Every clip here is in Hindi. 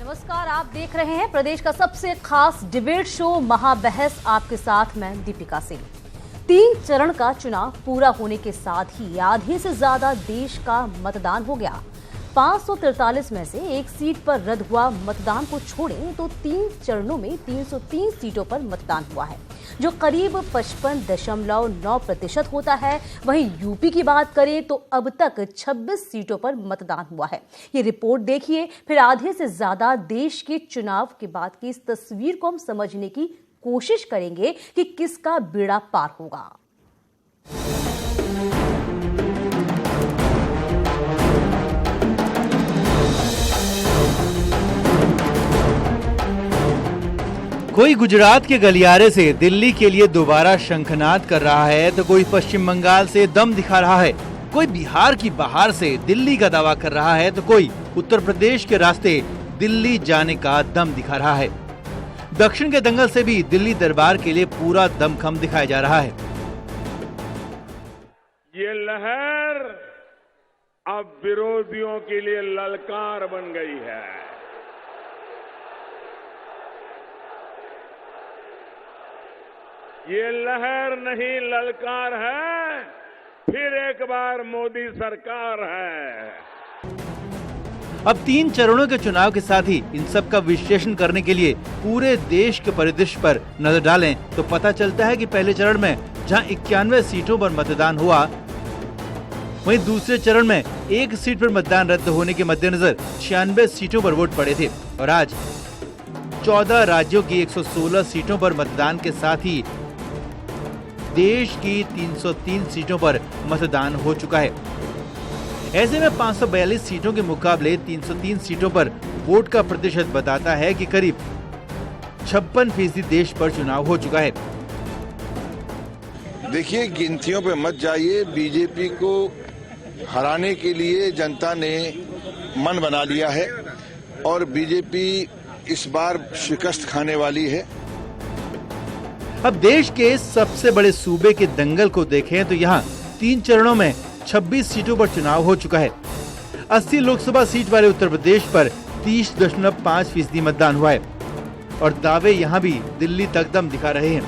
नमस्कार, आप देख रहे हैं प्रदेश का सबसे खास डिबेट शो महाबहस। आपके साथ मैं दीपिका सिंह। 3 चरण का चुनाव पूरा होने के साथ ही आधे से ज्यादा देश का मतदान हो गया। 543 में से एक सीट पर रद्द हुआ मतदान को छोड़ें तो 3 चरणों में 303 सीटों पर मतदान हुआ है, जो करीब 55.9% होता है। वहीं यूपी की बात करें तो अब तक 26 सीटों पर मतदान हुआ है। ये रिपोर्ट देखिए, फिर आधे से ज्यादा देश के चुनाव के बाद की इस तस्वीर को हम समझने की कोशिश करेंगे कि किसका बेड़ा पार होगा। कोई गुजरात के गलियारे से दिल्ली के लिए दोबारा शंखनाद कर रहा है तो कोई पश्चिम बंगाल से दम दिखा रहा है, कोई बिहार की बहार से दिल्ली का दावा कर रहा है तो कोई उत्तर प्रदेश के रास्ते दिल्ली जाने का दम दिखा रहा है। दक्षिण के दंगल से भी दिल्ली दरबार के लिए पूरा दमखम दिखाया जा रहा है। ये लहर अब विरोधियों के लिए ललकार बन गई है। ये लहर नहीं, ललकार है। फिर एक बार मोदी सरकार है। अब 3 चरणों के चुनाव के साथ ही इन सब का विश्लेषण करने के लिए पूरे देश के परिदृश्य पर नजर डालें तो पता चलता है कि पहले चरण में जहां 91 सीटों पर मतदान हुआ, वहीं दूसरे चरण में 1 सीट पर मतदान रद्द होने के मद्देनजर 96 सीटों पर वोट पड़े थे और आज 14 राज्यों की 116 सीटों पर मतदान के साथ ही देश की 303 सीटों पर मतदान हो चुका है। ऐसे में 542 सीटों के मुकाबले 303 सीटों पर वोट का प्रतिशत बताता है कि करीब 56% देश पर चुनाव हो चुका है। देखिए, गिनतियों पे मत जाइए। बीजेपी को हराने के लिए जनता ने मन बना लिया है और बीजेपी इस बार शिकस्त खाने वाली है। अब देश के सबसे बड़े सूबे के दंगल को देखें तो यहाँ 3 चरणों में 26 सीटों पर चुनाव हो चुका है। 80 लोकसभा सीट वाले उत्तर प्रदेश पर 30.5% मतदान हुआ है और दावे यहाँ भी दिल्ली तक दम दिखा रहे हैं।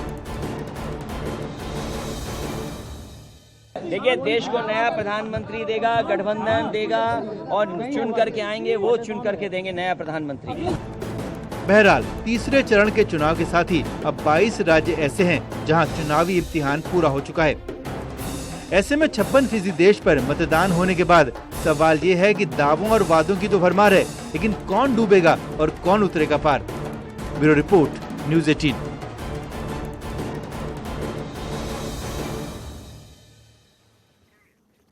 देखिए, देश को नया प्रधानमंत्री देगा, गठबंधन देगा और चुन करके आएंगे, वो चुन करके देंगे नया प्रधानमंत्री। बहरहाल तीसरे चरण के चुनाव के साथ ही अब 22 राज्य ऐसे हैं जहां चुनावी इम्तिहान पूरा हो चुका है। ऐसे में 56% देश पर मतदान होने के बाद सवाल ये है कि दावों और वादों की तो भरमार है, लेकिन कौन डूबेगा और कौन उतरेगा पार। Bureau report, news 18।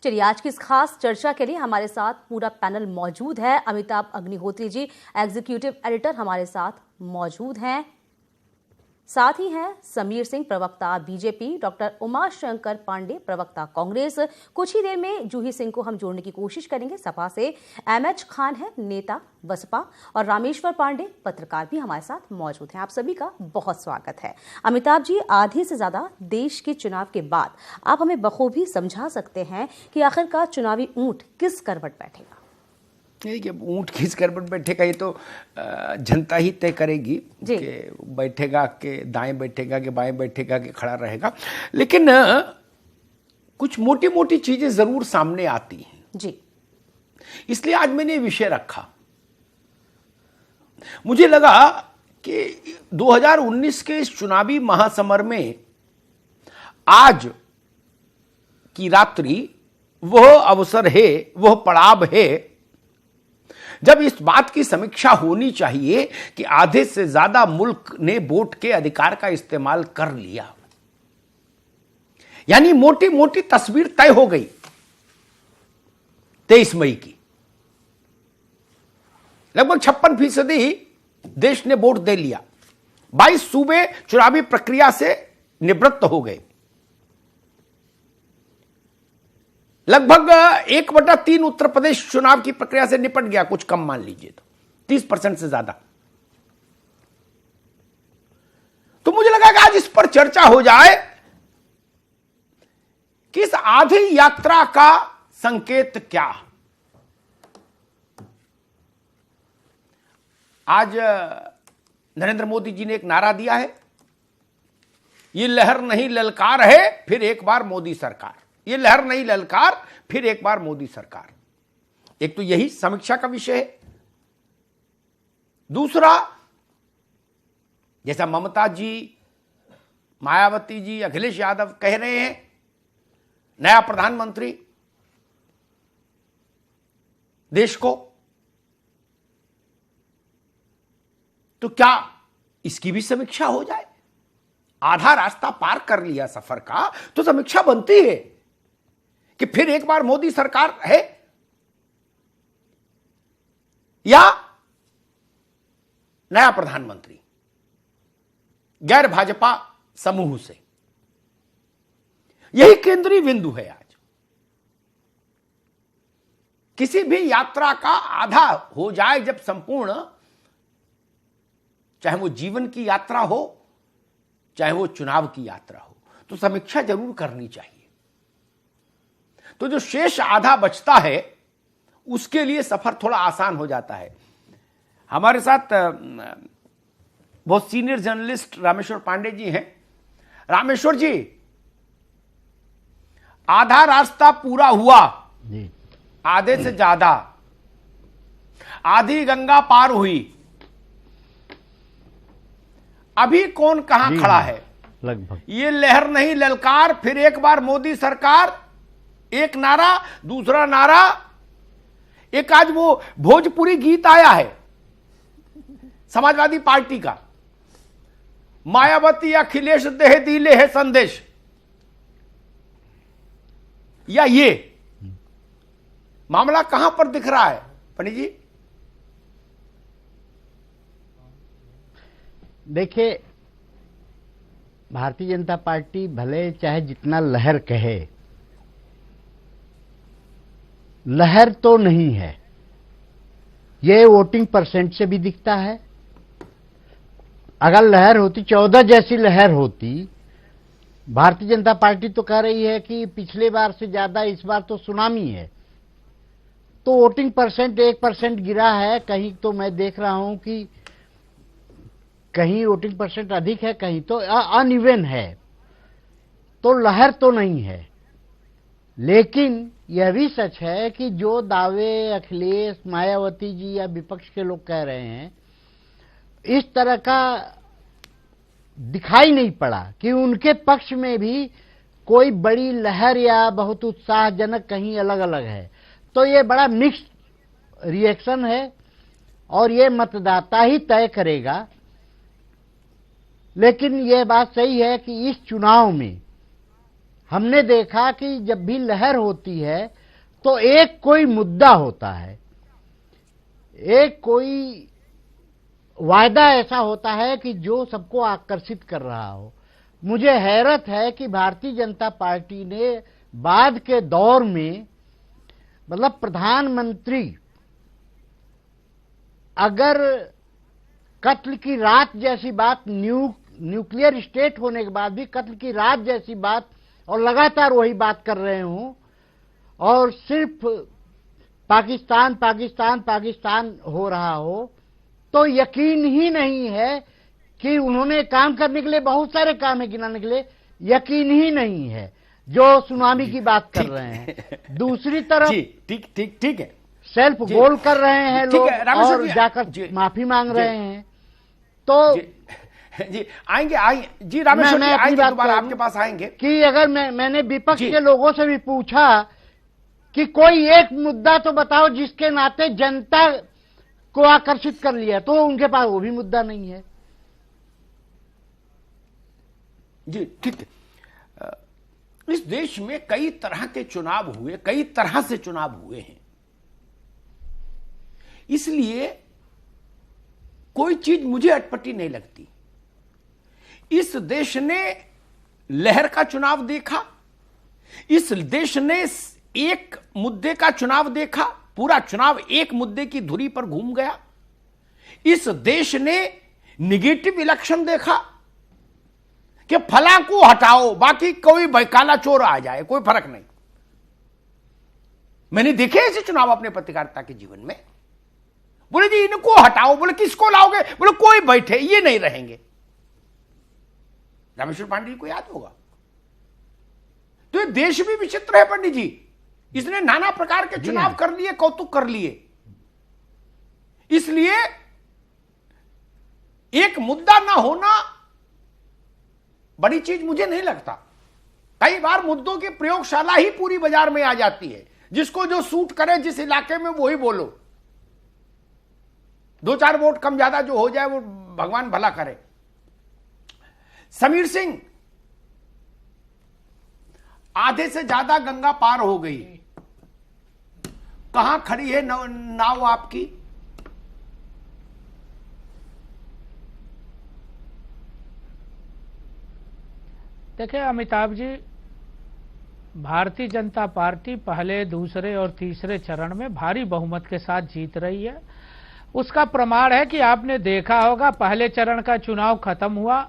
चलिए, आज की इस खास चर्चा के लिए हमारे साथ पूरा पैनल मौजूद है। अमिताभ अग्निहोत्री जी, एग्जीक्यूटिव एडिटर, हमारे साथ मौजूद हैं। साथ ही हैं समीर सिंह, प्रवक्ता बीजेपी, डॉक्टर उमाशंकर पांडे, प्रवक्ता कांग्रेस। कुछ ही देर में जूही सिंह को हम जोड़ने की कोशिश करेंगे सपा से। एमएच खान है नेता बसपा और रामेश्वर पांडे पत्रकार भी हमारे साथ मौजूद हैं। आप सभी का बहुत स्वागत है। अमिताभ जी, आधे से ज्यादा देश के चुनाव के बाद आप हमें बखूबी समझा सकते हैं कि आखिरकार चुनावी ऊंट किस करवट बैठेगा? देखिए, ऊंट किस करवट बैठेगा ये तो जनता ही तय करेगी कि बैठेगा के दाएं बैठेगा कि बाएं बैठेगा कि खड़ा रहेगा। लेकिन कुछ मोटी मोटी चीजें जरूर सामने आती हैं जी, इसलिए आज मैंने विषय रखा। मुझे लगा कि 2019 के इस चुनावी महासमर में आज की रात्रि वह अवसर है, वह पड़ाव है जब इस बात की समीक्षा होनी चाहिए कि आधे से ज्यादा मुल्क ने वोट के अधिकार का इस्तेमाल कर लिया, यानी मोटी मोटी तस्वीर तय हो गई 23 मई की। लगभग 56% देश ने वोट दे लिया। 22 सूबे चुनावी प्रक्रिया से निवृत्त हो गए। लगभग 1/3 उत्तर प्रदेश चुनाव की प्रक्रिया से निपट गया, कुछ कम मान लीजिए तो 30% से ज्यादा। तो मुझे लगा कि आज इस पर चर्चा हो जाए कि इस आधी यात्रा का संकेत क्या। आज नरेंद्र मोदी जी ने एक नारा दिया है, ये लहर नहीं ललकार है फिर एक बार मोदी सरकार। ये लहर नहीं ललकार फिर एक बार मोदी सरकार। एक तो यही समीक्षा का विषय है। दूसरा, जैसा ममता जी, मायावती जी, अखिलेश यादव कह रहे हैं, नया प्रधानमंत्री देश को, तो क्या इसकी भी समीक्षा हो जाए? आधा रास्ता पार कर लिया सफर का, तो समीक्षा बनती है कि फिर एक बार मोदी सरकार है या नया प्रधानमंत्री गैर भाजपा समूह से। यही केंद्रीय बिंदु है आज। किसी भी यात्रा का आधा हो जाए जब संपूर्ण, चाहे वो जीवन की यात्रा हो चाहे वो चुनाव की यात्रा हो, तो समीक्षा जरूर करनी चाहिए। तो जो शेष आधा बचता है उसके लिए सफर थोड़ा आसान हो जाता है। हमारे साथ बहुत सीनियर जर्नलिस्ट रामेश्वर पांडे जी हैं। रामेश्वर जी, आधा रास्ता पूरा हुआ जी, आधे से ज्यादा, आधी गंगा पार हुई, अभी कौन कहां खड़ा है? लगभग ये लहर नहीं ललकार फिर एक बार मोदी सरकार, एक नारा, दूसरा नारा। एक आज वो भोजपुरी गीत आया है समाजवादी पार्टी का, मायावती अखिलेश देह दिले है संदेश, या ये मामला कहां पर दिख रहा है पंडित जी? देखिए, भारतीय जनता पार्टी भले चाहे जितना लहर कहे, लहर तो नहीं है। ये वोटिंग परसेंट से भी दिखता है। अगर लहर होती, 14 जैसी लहर होती, भारतीय जनता पार्टी तो कह रही है कि पिछले बार से ज्यादा इस बार तो सुनामी है, तो वोटिंग परसेंट 1% गिरा है। कहीं तो मैं देख रहा हूं कि कहीं वोटिंग परसेंट अधिक है, कहीं तो अनइवन है, तो लहर तो नहीं है। लेकिन यह भी सच है कि जो दावे अखिलेश, मायावती जी या विपक्ष के लोग कह रहे हैं, इस तरह का दिखाई नहीं पड़ा कि उनके पक्ष में भी कोई बड़ी लहर या बहुत उत्साहजनक कहीं अलग अलग है। तो ये बड़ा मिक्स्ड रिएक्शन है और ये मतदाता ही तय करेगा। लेकिन यह बात सही है कि इस चुनाव में हमने देखा कि जब भी लहर होती है तो एक कोई मुद्दा होता है, एक कोई वायदा ऐसा होता है कि जो सबको आकर्षित कर रहा हो। मुझे हैरत है कि भारतीय जनता पार्टी ने बाद के दौर में, मतलब प्रधानमंत्री अगर कत्ल की रात जैसी बात, न्यूक्लियर स्टेट होने के बाद भी कत्ल की रात जैसी बात और लगातार वही बात कर रहे हूं और सिर्फ पाकिस्तान पाकिस्तान पाकिस्तान हो रहा हो, तो यकीन ही नहीं है कि उन्होंने काम करने के लिए बहुत सारे काम है गिनाने के लिए, यकीन ही नहीं है जो सुनामी की बात कर रहे हैं। दूसरी तरफ ठीक है, सेल्फ गोल कर रहे हैं लोग और जाकर माफी मांग रहे हैं। तो जी आएंगे जी रामेश्वर जी, आएंगे दोबारा आपके पास आएंगे कि अगर मैंने विपक्ष के लोगों से भी पूछा कि कोई एक मुद्दा तो बताओ जिसके नाते जनता को आकर्षित कर लिया, तो उनके पास वो भी मुद्दा नहीं है। जी ठीक है। इस देश में कई तरह के चुनाव हुए, कई तरह से चुनाव हुए हैं, इसलिए कोई चीज मुझे अटपटी नहीं लगती। इस देश ने लहर का चुनाव देखा, इस देश ने एक मुद्दे का चुनाव देखा, पूरा चुनाव एक मुद्दे की धुरी पर घूम गया। इस देश ने निगेटिव इलेक्शन देखा कि फला को हटाओ बाकी कोई काला चोर आ जाए, कोई फर्क नहीं। मैंने देखे ऐसे चुनाव अपने पत्रकारिता के जीवन में। बोले जी इनको हटाओ, बोले किसको लाओगे, बोले कोई बैठे, ये नहीं रहेंगे। रामेश्वर पांडे जी को याद होगा। तो ये देश भी विचित्र है पंडित जी, इसने नाना प्रकार के चुनाव कर लिए, कौतुक कर लिए। इसलिए एक मुद्दा ना होना बड़ी चीज मुझे नहीं लगता। कई बार मुद्दों की प्रयोगशाला ही पूरी बाजार में आ जाती है, जिसको जो सूट करे जिस इलाके में वही बोलो। 2-4 वोट कम ज्यादा जो हो जाए वो भगवान भला करे। समीर सिंह, आधे से ज्यादा गंगा पार हो गई, कहां खड़ी है नाव आपकी? देखिए अमिताभ जी, भारतीय जनता पार्टी पहले, दूसरे और तीसरे चरण में भारी बहुमत के साथ जीत रही है। उसका प्रमाण है कि आपने देखा होगा, पहले चरण का चुनाव खत्म हुआ,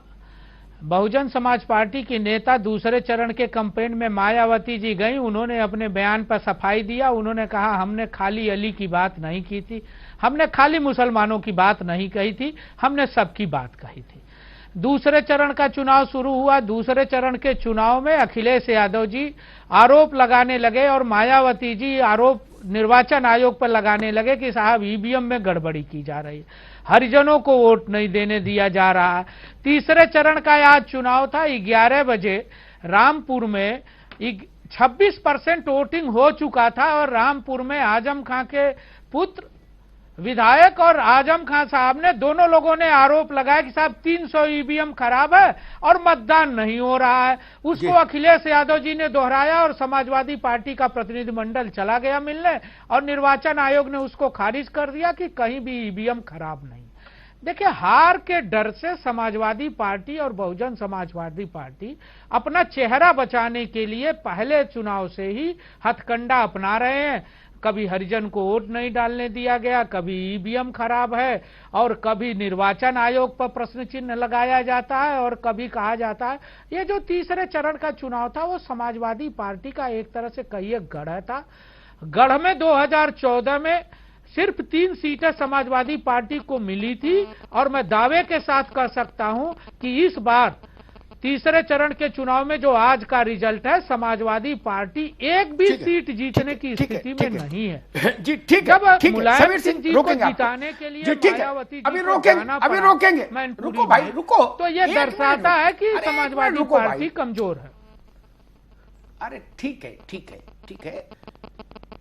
बहुजन समाज पार्टी की नेता दूसरे चरण के कैंपेन में मायावती जी गई, उन्होंने अपने बयान पर सफाई दिया। उन्होंने कहा हमने खाली अली की बात नहीं की थी, हमने खाली मुसलमानों की बात नहीं कही थी, हमने सबकी बात कही थी। दूसरे चरण का चुनाव शुरू हुआ। दूसरे चरण के चुनाव में अखिलेश यादव जी आरोप लगाने लगे और मायावती जी आरोप निर्वाचन आयोग पर लगाने लगे कि साहब ईवीएम में गड़बड़ी की जा रही है, हरिजनों को वोट नहीं देने दिया जा रहा है। तीसरे चरण का आज चुनाव था, 11 बजे रामपुर में 26% वोटिंग हो चुका था और रामपुर में आजम खां के पुत्र विधायक और आजम खां साहब ने, दोनों लोगों ने आरोप लगाया कि साहब 300 ईवीएम खराब है और मतदान नहीं हो रहा है। उसको अखिलेश यादव जी ने दोहराया और समाजवादी पार्टी का प्रतिनिधिमंडल चला गया मिलने और निर्वाचन आयोग ने उसको खारिज कर दिया कि कहीं भी ईवीएम खराब नहीं। देखिए, हार के डर से समाजवादी पार्टी और बहुजन समाजवादी पार्टी अपना चेहरा बचाने के लिए पहले चुनाव से ही हथकंडा अपना रहे हैं। कभी हरिजन को वोट नहीं डालने दिया गया, कभी ईवीएम खराब है और कभी निर्वाचन आयोग पर प्रश्न चिन्ह लगाया जाता है और कभी कहा जाता है। ये जो तीसरे चरण का चुनाव था वो समाजवादी पार्टी का एक तरह से कहिए गढ़ था। गढ़ में 2014 में सिर्फ 3 सीटें समाजवादी पार्टी को मिली थी और मैं दावे के साथ कह सकता हूं कि इस बार तीसरे चरण के चुनाव में जो आज का रिजल्ट है, समाजवादी पार्टी एक भी सीट जीतने की स्थिति में नहीं है जी। ठीक है, मुलायम सिंह जी को जिताने के लिए मायावती जी अभी रोकेंगे। रुको भाई, रुको। तो ये दर्शाता है कि समाजवादी पार्टी कमजोर है। अरे ठीक है, ठीक है, ठीक है।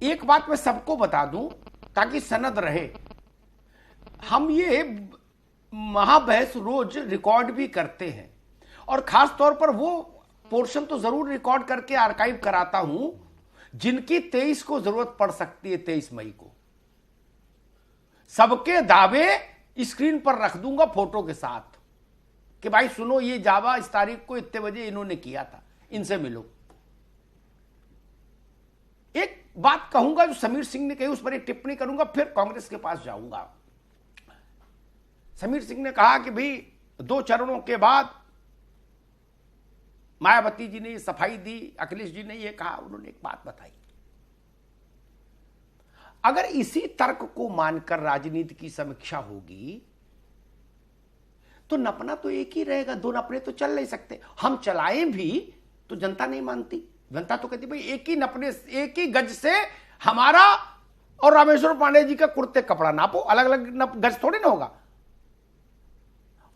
एक बात मैं सबको बता दूं ताकि सनद रहे, हम ये महाबहस रोज रिकॉर्ड भी करते हैं और खास तौर पर वो पोर्शन तो जरूर रिकॉर्ड करके आर्काइव कराता हूं जिनकी 23 को जरूरत पड़ सकती है, 23 मई को। सबके दावे स्क्रीन पर रख दूंगा फोटो के साथ कि भाई सुनो, ये दावा इस तारीख को इतने बजे इन्होंने किया था, इनसे मिलो। एक बात कहूंगा जो समीर सिंह ने कही, उस पर एक टिप्पणी करूंगा, फिर कांग्रेस के पास जाऊंगा। समीर सिंह ने कहा कि भाई 2 चरणों के बाद मायावती जी ने सफाई दी, अखिलेश जी ने ये कहा। उन्होंने एक बात बताई, अगर इसी तर्क को मानकर राजनीति की समीक्षा होगी तो नपना तो एक ही रहेगा, 2 नपने तो चल नहीं सकते। हम चलाएं भी तो जनता नहीं मानती। जनता तो कहती भाई एक ही नपने, एक ही गज से हमारा और रामेश्वर पांडे जी का कुर्ते कपड़ा नापो, अलग अलग गज थोड़ी ना होगा।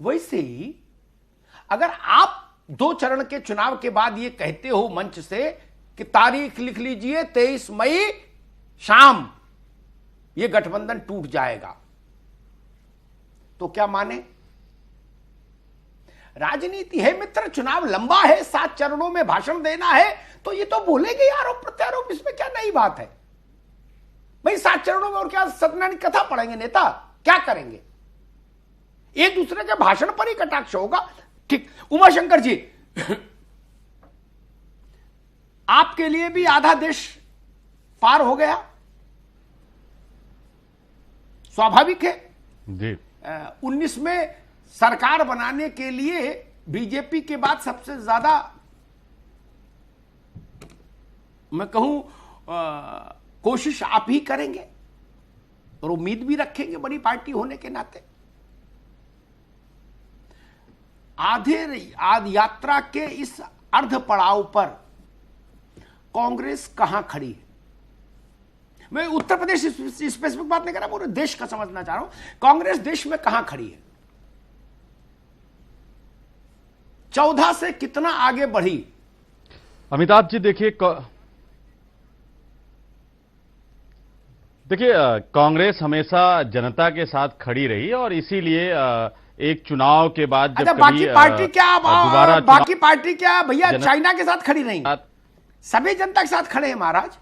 वैसे ही अगर आप 2 चरण के चुनाव के बाद ये कहते हो मंच से कि तारीख लिख लीजिए 23 मई शाम ये गठबंधन टूट जाएगा, तो क्या माने? राजनीति है मित्र, चुनाव लंबा है, 7 चरणों में भाषण देना है, तो ये तो बोलेंगे आरोप प्रत्यारोप, इसमें क्या नई बात है भाई? 7 चरणों में और क्या सत्यनारायण कथा पढ़ेंगे नेता? क्या करेंगे? एक दूसरे के भाषण पर ही कटाक्ष होगा। ठीक, उमाशंकर जी, आपके लिए भी आधा देश पार हो गया, स्वाभाविक है जी। 19 में सरकार बनाने के लिए बीजेपी के बाद सबसे ज्यादा मैं कहूं कोशिश आप ही करेंगे। और उम्मीद भी रखेंगे बड़ी पार्टी होने के नाते। आधी यात्रा के इस अर्ध पड़ाव पर कांग्रेस कहां खड़ी है? मैं उत्तर प्रदेश स्पेसिफिक बात नहीं कर रहा, पूरे देश का समझना चाह रहा हूं कांग्रेस देश में कहां खड़ी है। 14 से कितना आगे बढ़ी? अमिताभ जी देखिए कांग्रेस हमेशा जनता के साथ खड़ी रही और इसीलिए एक चुनाव के बाद जब कभी बाकी पार्टी क्या दोबारा बाकी पार्टी क्या भैया चाइना के साथ खड़ी नहीं, सभी जनता के साथ खड़े हैं महाराज।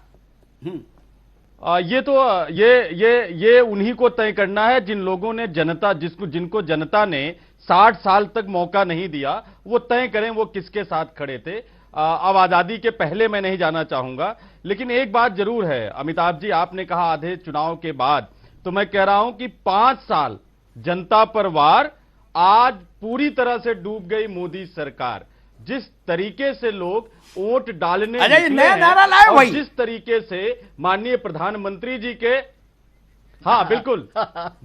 ये तो ये उन्हीं को तय करना है जिन लोगों ने जिनको जनता ने 60 साल तक मौका नहीं दिया, वो तय करें वो किसके साथ खड़े थे। अब आजादी के पहले मैं नहीं जाना चाहूंगा, लेकिन एक बात जरूर है अमिताभ जी, आपने कहा आधे चुनाव के बाद, तो मैं कह रहा हूं कि 5 साल जनता पर वार, आज पूरी तरह से डूब गई मोदी सरकार। जिस तरीके से लोग वोट डालने निकले हैं और जिस तरीके से माननीय प्रधानमंत्री जी के, हाँ बिल्कुल,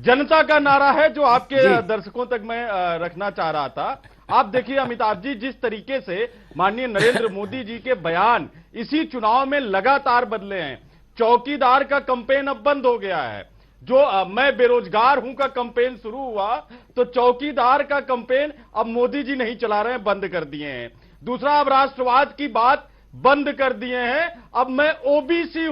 जनता का नारा है जो आपके दर्शकों तक मैं रखना चाह रहा था। आप देखिए अमिताभ जी, जिस तरीके से माननीय नरेंद्र मोदी जी के बयान इसी चुनाव में लगातार बदले हैं। चौकीदार का कैंपेन अब बंद हो गया है, जो मैं बेरोजगार हूं का कैंपेन शुरू हुआ तो चौकीदार का कैंपेन अब मोदी जी नहीं चला रहे हैं, बंद कर दिए हैं। दूसरा, अब राष्ट्रवाद की बात बंद कर दिए हैं। अब मैं ओबीसी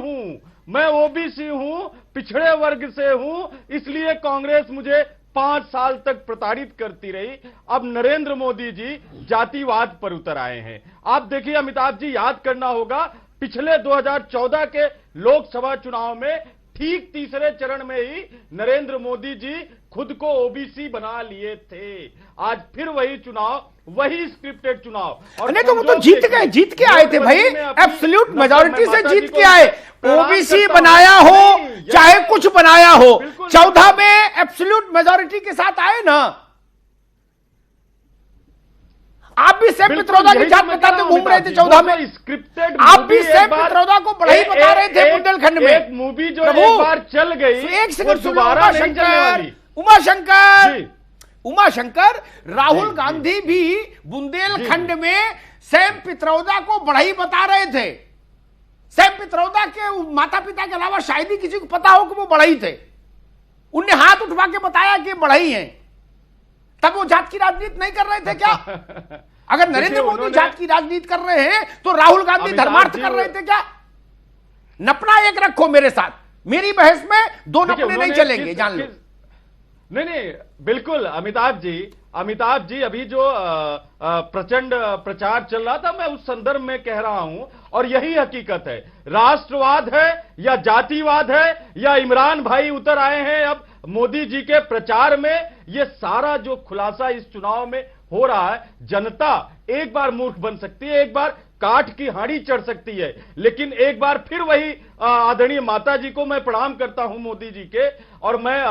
हूं, पिछड़े वर्ग से हूं, इसलिए कांग्रेस मुझे 5 साल तक प्रताड़ित करती रही। अब नरेंद्र मोदी जी जातिवाद पर उतर आए हैं। आप देखिए अमिताभ जी, याद करना होगा पिछले 2014 के लोकसभा चुनाव में ठीक तीसरे चरण में ही नरेंद्र मोदी जी खुद को ओबीसी बना लिए थे। आज फिर वही चुनाव, वही स्क्रिप्टेड चुनाव, और नहीं तो वो तो जीत के आए थे भाई, एब्सोल्यूट मेजॉरिटी से जीत के आए। ओबीसी बनाया हो चाहे कुछ बनाया हो, 14 में एब्सोल्यूट मेजॉरिटी के साथ आए ना। आप भी सेम पित्रोदा की जात बताते घूम रहे थे 14 में, स्क्रिप्टेड। आप भी सेम पित्रोदा को बढ़ाई बता रहे थे बुंदेलखंड में। एक मूवी जो एक बार चल गई, एक सेकंड सुनो, उमाशंकर उमाशंकर, राहुल गांधी भी बुंदेलखंड में सैम पित्रोदा को बढ़ई बता रहे थे। सैम पित्रोदा के माता पिता के अलावा शायद ही किसी को पता हो कि वो बढ़ई थे। उनने हाथ उठवा के बताया कि बढ़ई हैं। तब वो जात की राजनीति नहीं कर रहे थे क्या? अगर नरेंद्र मोदी जात की राजनीति कर रहे हैं तो राहुल गांधी धर्मार्थ कर रहे थे क्या? नपना एक रखो मेरे साथ, मेरी बहस में 2 नपने नहीं चलेंगे, जान लो। नहीं, बिल्कुल अमिताभ जी, अभी जो प्रचंड प्रचार चल रहा था, मैं उस संदर्भ में कह रहा हूं, और यही हकीकत है। राष्ट्रवाद है या जातिवाद है या इमरान भाई उतर आए हैं अब मोदी जी के प्रचार में, ये सारा जो खुलासा इस चुनाव में हो रहा है, जनता एक बार मूर्ख बन सकती है, एक बार काठ की हांडी चढ़ सकती है, लेकिन एक बार फिर वही आदरणीय माता जी को मैं प्रणाम करता हूं मोदी जी के, और मैं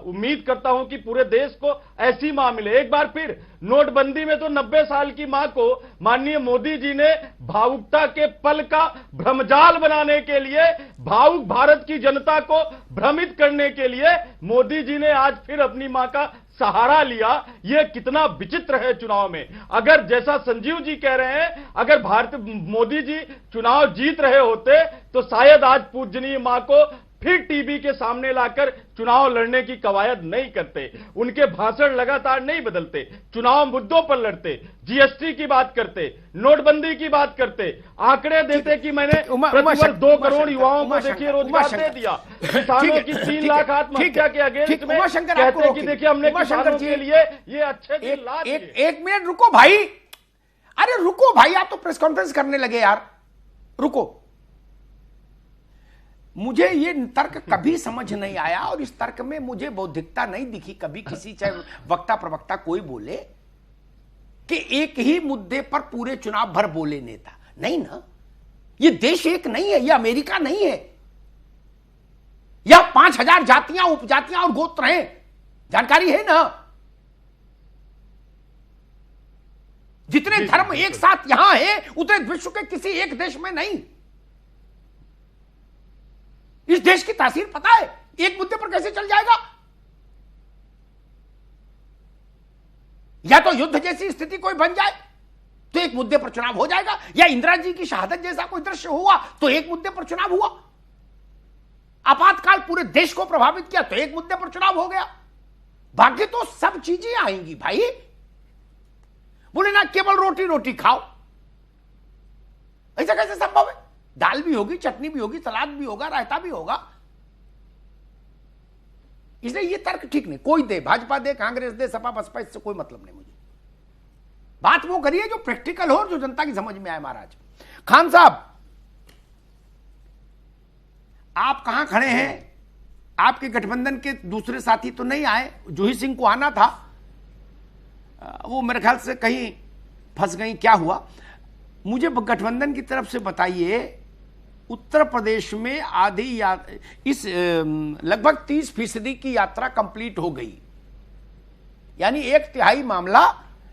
उम्मीद करता हूं कि पूरे देश को ऐसी मां मिले। एक बार फिर नोटबंदी में तो 90 साल की मां को माननीय मोदी जी ने भावुकता के पल का भ्रमजाल बनाने के लिए, भावुक भारत की जनता को भ्रमित करने के लिए मोदी जी ने आज फिर अपनी मां का सहारा लिया। यह कितना विचित्र है चुनाव में। अगर जैसा संजीव जी कह रहे हैं, अगर मोदी जी चुनाव जीत रहे होते तो शायद आज पूजनीय मां को फिर टीवी के सामने लाकर चुनाव लड़ने की कवायद नहीं करते, उनके भाषण लगातार नहीं बदलते, चुनाव मुद्दों पर लड़ते, जीएसटी की बात करते, नोटबंदी की बात करते, आंकड़े देते कि मैंने प्रतिवर्ष 2 करोड़ युवाओं को देखिए रोजगार दे दिया, किसानों की 3 लाख आत्महत्या के अगेंस्ट में कहते कि देखिए हमने किसानों के लिए ये अच्छे दिन ला दिए। 1 मिनट रुको भाई, अरे रुको भाई, आप तो प्रेस कॉन्फ्रेंस करने लगे यार, रुको। मुझे ये तर्क कभी समझ नहीं आया और इस तर्क में मुझे बौद्धिकता नहीं दिखी कभी किसी, चाहे वक्ता प्रवक्ता कोई बोले कि एक ही मुद्दे पर पूरे चुनाव भर बोले नेता। नहीं ना, ये देश एक नहीं है, ये अमेरिका नहीं है, या 5000 जातियां उपजातियां और गोत्र हैं, जानकारी है ना। जितने धर्म एक साथ यहां हैं उतने विश्व के किसी एक देश में नहीं। इस देश की तासीर पता है, एक मुद्दे पर कैसे चल जाएगा? या तो युद्ध जैसी स्थिति कोई बन जाए तो एक मुद्दे पर चुनाव हो जाएगा, या इंदिरा जी की शहादत जैसा कोई दृश्य हुआ तो एक मुद्दे पर चुनाव हुआ। आपातकाल पूरे देश को प्रभावित किया तो एक मुद्दे पर चुनाव हो गया। बाकी तो सब चीजें आएंगी भाई। बोले ना केवल रोटी रोटी खाओ, ऐसा कैसे संभव है? दाल भी होगी, चटनी भी होगी, सलाद भी होगा, रायता भी होगा। इसलिए ये तर्क ठीक नहीं। कोई दे, भाजपा दे, कांग्रेस दे, सपा बसपा, इससे कोई मतलब नहीं मुझे। बात वो करिए जो प्रैक्टिकल हो और जो जनता की समझ में आए। महाराज खान साहब, आप कहां खड़े हैं? आपके गठबंधन के दूसरे साथी तो नहीं आए, जूही सिंह को आना था, वो मेरे ख्याल से कहीं फंस गई, क्या हुआ? मुझे गठबंधन की तरफ से बताइए, उत्तर प्रदेश में आधी इस लगभग 30% की यात्रा कंप्लीट हो गई, यानी 1/3 मामला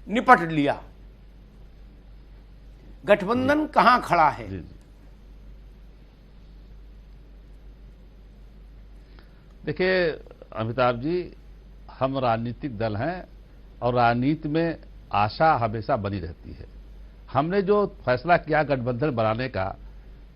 निपट लिया। गठबंधन कहां खड़ा है? देखिए अमिताभ जी, हम राजनीतिक दल हैं और राजनीति में आशा हमेशा बनी रहती है। हमने जो फैसला किया गठबंधन बनाने का,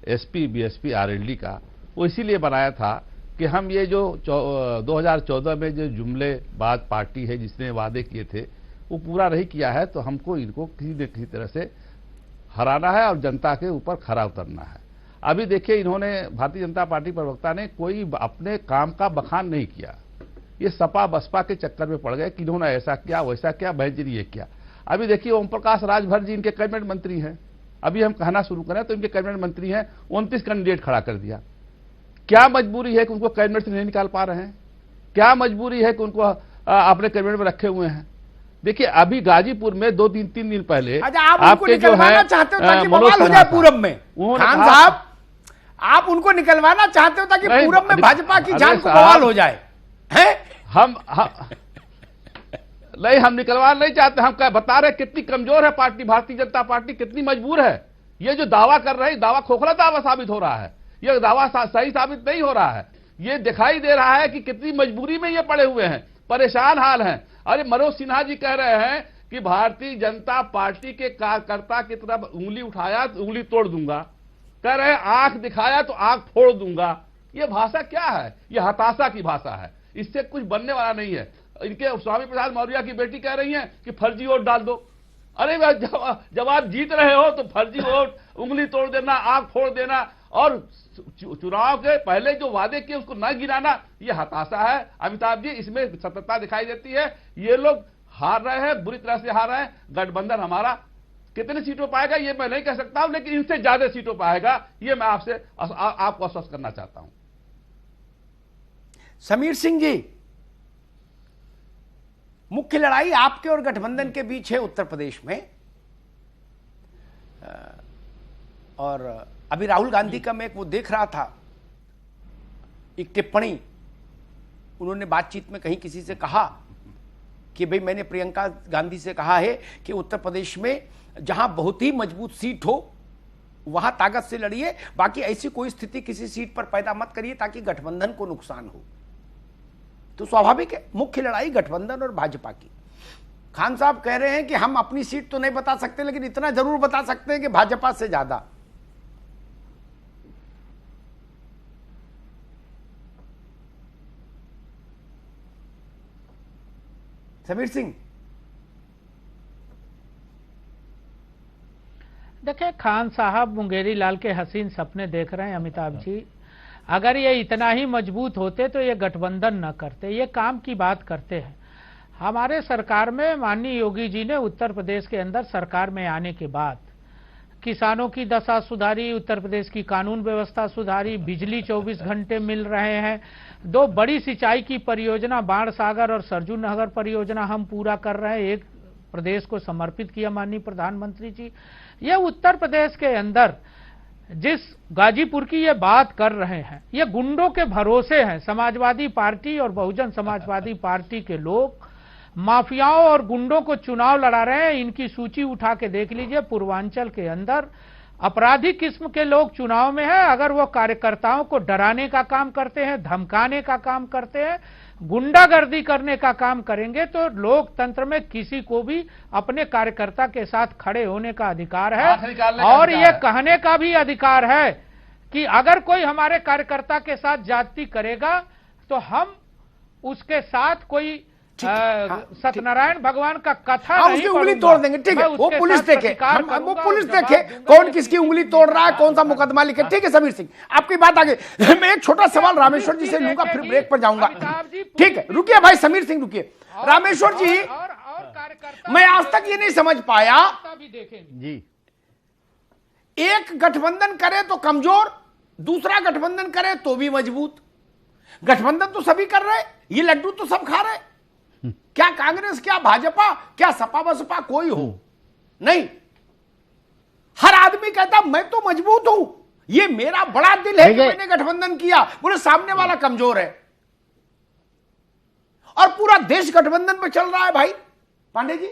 एसपी, बीएसपी, आरएलडी का, वो इसीलिए बनाया था कि हम ये जो 2014 में जो जुमलेबाज पार्टी है जिसने वादे किए थे वो पूरा नहीं किया है, तो हमको इनको किसी न किसी तरह से हराना है और जनता के ऊपर खरा उतरना है। अभी देखिए, इन्होंने, भारतीय जनता पार्टी प्रवक्ता ने कोई अपने काम का बखान नहीं किया। ये सपा बसपा के चक्कर में पड़ गए कि इन्होंने ऐसा किया, वैसा किया, बहन ये किया। अभी देखिए, ओम प्रकाश राजभर जी इनके कैबिनेट मंत्री हैं। अभी हम कहना शुरू करें तो इनके कैबिनेट मंत्री हैं, 29 कैंडिडेट खड़ा कर दिया। क्या मजबूरी है कि उनको कैबिनेट से नहीं निकाल पा रहे हैं? क्या मजबूरी है कि उनको अपने कैबिनेट में रखे हुए हैं? देखिए, अभी गाजीपुर में 2-3 दिन पहले आपके जो है मनोज हो जाए पूरब में, खान साहब आप उनको निकलवाना चाहते हो ताकि पूरब में भाजपा की जान को बवाल हो जाए, हैं? हम नहीं, हम निकलवा नहीं चाहते। हम क्या बता रहे कितनी कमजोर है पार्टी, भारतीय जनता पार्टी कितनी मजबूर है। ये जो दावा कर रहे हैं, दावा खोखला दावा साबित हो रहा है, ये दावा सही साबित नहीं हो रहा है। ये दिखाई दे रहा है कि कितनी मजबूरी में ये पड़े हुए हैं, परेशान हाल हैं। अरे मनोज सिन्हा जी कह रहे हैं कि भारतीय जनता पार्टी के कार्यकर्ता की तरफ उंगली उठाया तो उंगली तोड़ दूंगा, कह रहे हैं आंख दिखाया तो आंख फोड़ दूंगा। ये भाषा क्या है? ये हताशा की भाषा है, इससे कुछ बनने वाला नहीं है। इनके स्वामी प्रसाद मौर्य की बेटी कह रही हैं कि फर्जी वोट डाल दो। अरे जब आप जीत रहे हो तो फर्जी वोट, उंगली तोड़ देना, आंख फोड़ देना और चुनाव के पहले जो वादे किए उसको न गिनाना, ये हताशा है। अमिताभ जी, इसमें सत्यता दिखाई देती है। ये लोग हार रहे हैं, बुरी तरह से हार रहे हैं। गठबंधन हमारा कितने सीटों पाएगा ये मैं नहीं कह सकता हूं, लेकिन इनसे ज्यादा सीटों पाएगा, ये मैं आपको आश्वस्त करना चाहता हूं। समीर सिंह जी, मुख्य लड़ाई आपके और गठबंधन के बीच है उत्तर प्रदेश में, और अभी राहुल गांधी का मैं एक वो देख रहा था, एक टिप्पणी उन्होंने बातचीत में कहीं किसी से कहा कि भाई मैंने प्रियंका गांधी से कहा है कि उत्तर प्रदेश में जहां बहुत ही मजबूत सीट हो वहां ताकत से लड़िए, बाकी ऐसी कोई स्थिति किसी सीट पर पैदा मत करिए ताकि गठबंधन को नुकसान हो। तो स्वाभाविक है मुख्य लड़ाई गठबंधन और भाजपा की। खान साहब कह रहे हैं कि हम अपनी सीट तो नहीं बता सकते, लेकिन इतना जरूर बता सकते हैं कि भाजपा से ज्यादा। समीर सिंह, देखिए खान साहब मुंगेरी लाल के हसीन सपने देख रहे हैं अमिताभ जी। अगर ये इतना ही मजबूत होते तो ये गठबंधन न करते, ये काम की बात करते हैं। हमारे सरकार में माननीय योगी जी ने उत्तर प्रदेश के अंदर सरकार में आने के बाद किसानों की दशा सुधारी, उत्तर प्रदेश की कानून व्यवस्था सुधारी, बिजली 24 घंटे मिल रहे हैं, 2 बड़ी सिंचाई की परियोजना बाण सागर और सरजू नहर परियोजना हम पूरा कर रहे हैं, एक प्रदेश को समर्पित किया माननीय प्रधानमंत्री जी। ये उत्तर प्रदेश के अंदर जिस गाजीपुर की ये बात कर रहे हैं, ये गुंडों के भरोसे हैं। समाजवादी पार्टी और बहुजन समाजवादी पार्टी के लोग माफियाओं और गुंडों को चुनाव लड़ा रहे हैं। इनकी सूची उठा के देख लीजिए, पूर्वांचल के अंदर अपराधी किस्म के लोग चुनाव में हैं। अगर वो कार्यकर्ताओं को डराने का काम करते हैं, धमकाने का काम करते हैं, गुंडागर्दी करने का काम करेंगे, तो लोकतंत्र में किसी को भी अपने कार्यकर्ता के साथ खड़े होने का अधिकार है और ये कहने का भी अधिकार है कि अगर कोई हमारे कार्यकर्ता के साथ ज्यादती करेगा तो हम उसके साथ कोई सत्यनारायण भगवान का कथा नहीं उसकी उंगली तोड़ देंगे। ठीक है, वो पुलिस देखे, वो पुलिस देखे कौन किसकी उंगली तोड़ रहा है, कौन सा मुकदमा लिखे। ठीक है समीर सिंह, आपकी बात आगे। मैं एक छोटा सवाल रामेश्वर जी से लूंगा, फिर ब्रेक पर जाऊंगा। ठीक है, रुकिए भाई समीर सिंह, रुकिए। रामेश्वर जी, मैं आज तक ये नहीं समझ पाया, जी एक गठबंधन करे तो कमजोर, दूसरा गठबंधन करे तो भी मजबूत। गठबंधन तो सभी कर रहे, ये लड्डू तो सब खा रहे। क्या कांग्रेस, क्या भाजपा, क्या सपा बसपा कोई हो नहीं, हर आदमी कहता मैं तो मजबूत हूं, ये मेरा बड़ा दिल है कि मैंने गठबंधन किया। बोले सामने वाला कमजोर है, और पूरा देश गठबंधन पे चल रहा है। भाई पांडे जी,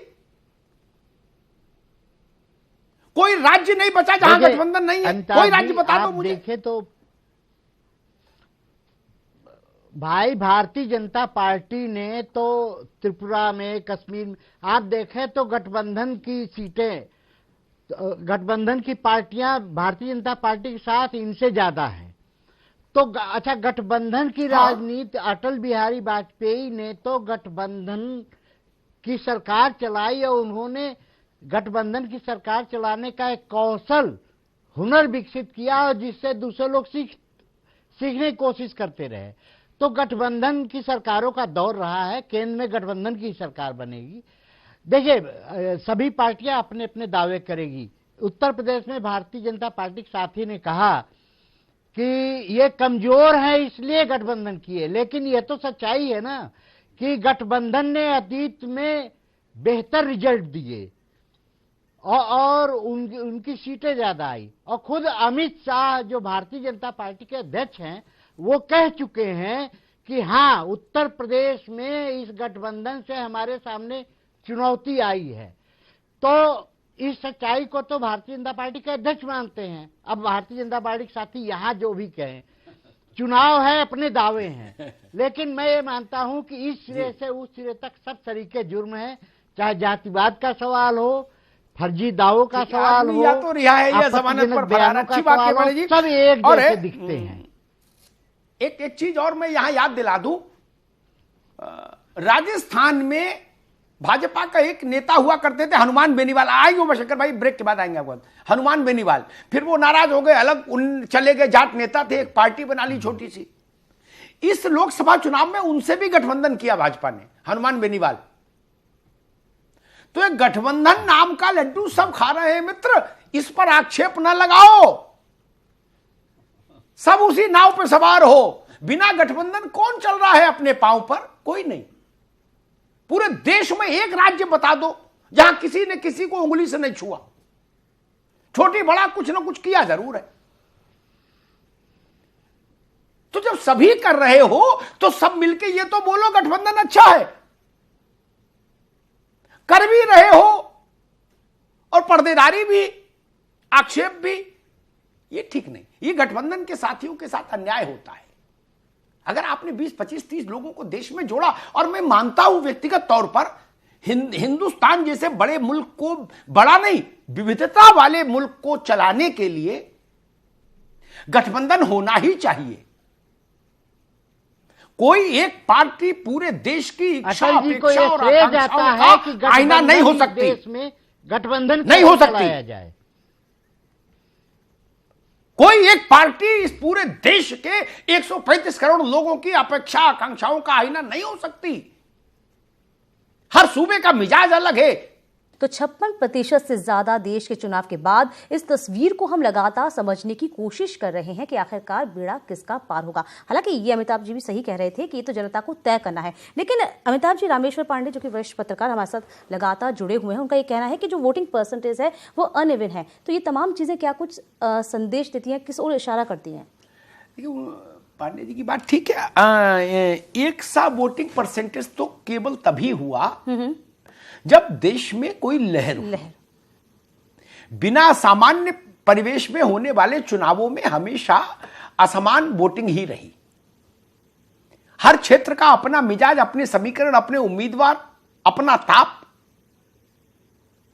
कोई राज्य नहीं बचा जहां गठबंधन नहीं है। कोई राज्य बता दो मुझे। देखे तो भाई भारतीय जनता पार्टी ने तो त्रिपुरा में, कश्मीर में आप देखें तो गठबंधन की सीटें, गठबंधन की पार्टियां भारतीय जनता पार्टी के साथ इनसे ज्यादा है। तो अच्छा, गठबंधन की राजनीति अटल बिहारी वाजपेयी ने तो गठबंधन की सरकार चलाई और उन्होंने गठबंधन की सरकार चलाने का एक कौशल, हुनर विकसित किया और जिससे दूसरे लोग सीखने की कोशिश करते रहे। तो गठबंधन की सरकारों का दौर रहा है, केंद्र में गठबंधन की सरकार बनेगी। देखिए, सभी पार्टियां अपने अपने दावे करेगी। उत्तर प्रदेश में भारतीय जनता पार्टी के साथी ने कहा कि ये कमजोर है इसलिए गठबंधन किए, लेकिन ये तो सच्चाई है ना कि गठबंधन ने अतीत में बेहतर रिजल्ट दिए और उनकी सीटें ज्यादा आई। और खुद अमित शाह जो भारतीय जनता पार्टी के अध्यक्ष हैं, वो कह चुके हैं कि हाँ, उत्तर प्रदेश में इस गठबंधन से हमारे सामने चुनौती आई है। तो इस सच्चाई को तो भारतीय जनता पार्टी के अध्यक्ष मानते हैं। अब भारतीय जनता पार्टी के साथी यहाँ जो भी कहें, चुनाव है, अपने दावे हैं, लेकिन मैं ये मानता हूं कि इस सिरे से उस सिरे तक सब तरीके जुर्म है, चाहे जातिवाद का सवाल हो, फर्जी दावों का सवाल हो, या तो रिहा है या जमानत पर फरार। अच्छी बात है बड़े जी, सब एक जैसे दिखते हैं। एक चीज और मैं यहां याद दिला दूं, राजस्थान में भाजपा का एक नेता हुआ करते थे हनुमान बेनीवाल। आएंगे उमाशंकर भाई, ब्रेक के बाद आएंगे आपको। हनुमान बेनीवाल, फिर वो नाराज हो गए, अलग चले गए, जाट नेता थे, एक पार्टी बना ली छोटी सी। इस लोकसभा चुनाव में उनसे भी गठबंधन किया भाजपा ने, हनुमान बेनीवाल। तो एक गठबंधन नाम का लड्डू सब खा रहे हैं मित्र, इस पर आक्षेप न लगाओ। सब उसी नाव पर सवार हो। बिना गठबंधन कौन चल रहा है अपने पांव पर? कोई नहीं। पूरे देश में एक राज्य बता दो जहां किसी ने किसी को उंगली से नहीं छुआ। छोटी बड़ा कुछ ना कुछ किया जरूर है। तो जब सभी कर रहे हो तो सब मिलके ये तो बोलो गठबंधन अच्छा है। कर भी रहे हो और पर्देदारी भी, आक्षेप भी, ये ठीक नहीं। ये गठबंधन के साथियों के साथ अन्याय होता है। अगर आपने 20, 25, 30 लोगों को देश में जोड़ा, और मैं मानता हूं व्यक्तिगत तौर पर हिंदुस्तान जैसे बड़े मुल्क को, बड़ा नहीं, विविधता वाले मुल्क को चलाने के लिए गठबंधन होना ही चाहिए। कोई एक पार्टी पूरे देश की इच्छा, अपेक्षा और आकांक्षाओं का आईना नहीं हो सकती। देश में गठबंधन नहीं हो सकती जाए। कोई एक पार्टी इस पूरे देश के 135 करोड़ लोगों की अपेक्षा आकांक्षाओं का आईना नहीं हो सकती। हर सूबे का मिजाज अलग है। तो 56% से ज्यादा देश के चुनाव के बाद इस तस्वीर को हम लगातार समझने की कोशिश कर रहे हैं कि आखिरकार बेड़ा किसका पार होगा। हालांकि ये अमिताभ जी भी सही कह रहे थे कि ये तो जनता को तय करना है। लेकिन अमिताभ जी, रामेश्वर पांडे जो कि वरिष्ठ पत्रकार हमारे साथ लगातार जुड़े हुए हैं, उनका ये कहना है कि जो वोटिंग परसेंटेज है वो अनइवन है। तो ये तमाम चीजें क्या कुछ संदेश देती हैं, किस ओर इशारा करती हैं? पांडे जी की बात ठीक है। एक सा वोटिंग परसेंटेज तो केवल तभी हुआ जब देश में कोई लहर हो। बिना सामान्य परिवेश में होने वाले चुनावों में हमेशा असमान वोटिंग ही रही। हर क्षेत्र का अपना मिजाज, अपने समीकरण, अपने उम्मीदवार, अपना ताप।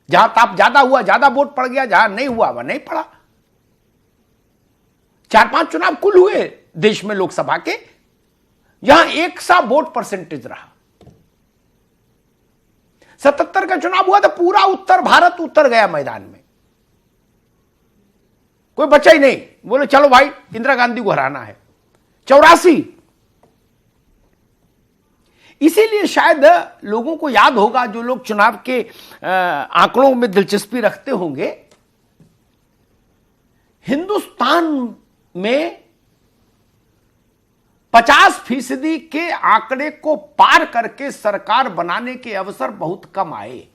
जहां ताप ज्यादा हुआ ज्यादा वोट पड़ गया, जहां नहीं हुआ वह नहीं पड़ा। 4-5 चुनाव कुल हुए देश में लोकसभा के, यहां एक सा वोट परसेंटेज रहा। 77 का चुनाव हुआ तो पूरा उत्तर भारत उतर गया मैदान में, कोई बचा ही नहीं। बोले चलो भाई इंदिरा गांधी को हराना है। 84। इसीलिए शायद लोगों को याद होगा, जो लोग चुनाव के आंकड़ों में दिलचस्पी रखते होंगे, हिंदुस्तान में 50% के आंकड़े को पार करके सरकार बनाने के अवसर बहुत कम आए।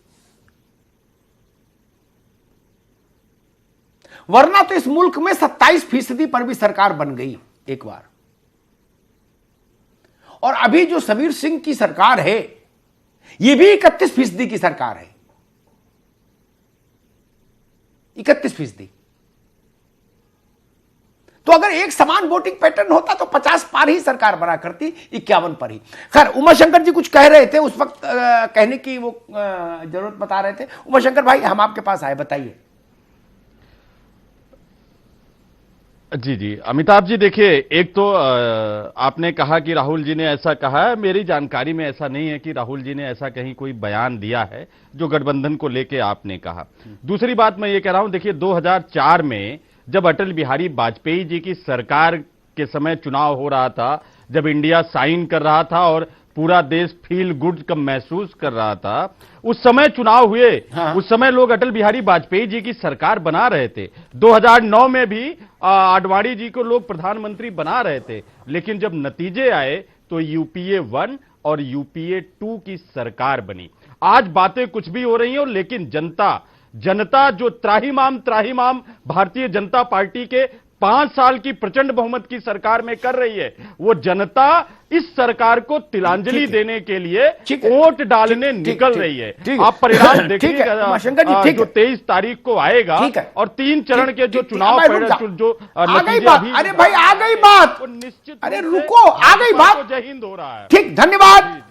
वरना तो इस मुल्क में 27% पर भी सरकार बन गई एक बार। और अभी जो समीर सिंह की सरकार है, यह भी 31% की सरकार है। 31%। तो अगर एक समान वोटिंग पैटर्न होता तो 50 पार ही सरकार बना करती, 51 पर ही। खैर, उमाशंकर जी कुछ कह रहे थे उस वक्त, कहने की वो जरूरत बता रहे थे। उमाशंकर भाई, हम आपके पास आए, बताइए। जी, अमिताभ जी देखिए, एक तो आपने कहा कि राहुल जी ने ऐसा कहा है। मेरी जानकारी में ऐसा नहीं है कि राहुल जी ने ऐसा कहीं कोई बयान दिया है जो गठबंधन को लेके आपने कहा। दूसरी बात मैं ये कह रहा हूं, देखिए 2004 में जब अटल बिहारी वाजपेयी जी की सरकार के समय चुनाव हो रहा था, जब इंडिया साइन कर रहा था और पूरा देश फील गुड का महसूस कर रहा था, उस समय चुनाव हुए। हाँ। उस समय लोग अटल बिहारी वाजपेयी जी की सरकार बना रहे थे। 2009 में भी आडवाणी जी को लोग प्रधानमंत्री बना रहे थे। लेकिन जब नतीजे आए तो यूपीए 1 और यूपीए 2 की सरकार बनी। आज बातें कुछ भी हो रही हैं, लेकिन जनता जो त्राहिमाम भारतीय जनता पार्टी के 5 साल की प्रचंड बहुमत की सरकार में कर रही है, वो जनता इस सरकार को तिलांजलि देने के लिए वोट डालने निकल रही है। आप परिणाम देखिएगा जो 23 तारीख को आएगा, और 3 चरण के जो चुनाव जो नतीजे। अरे भाई आ गई बात, निश्चित, अरे रुको, आ गई बात। जय हिंद हो रहा है। ठीक, धन्यवाद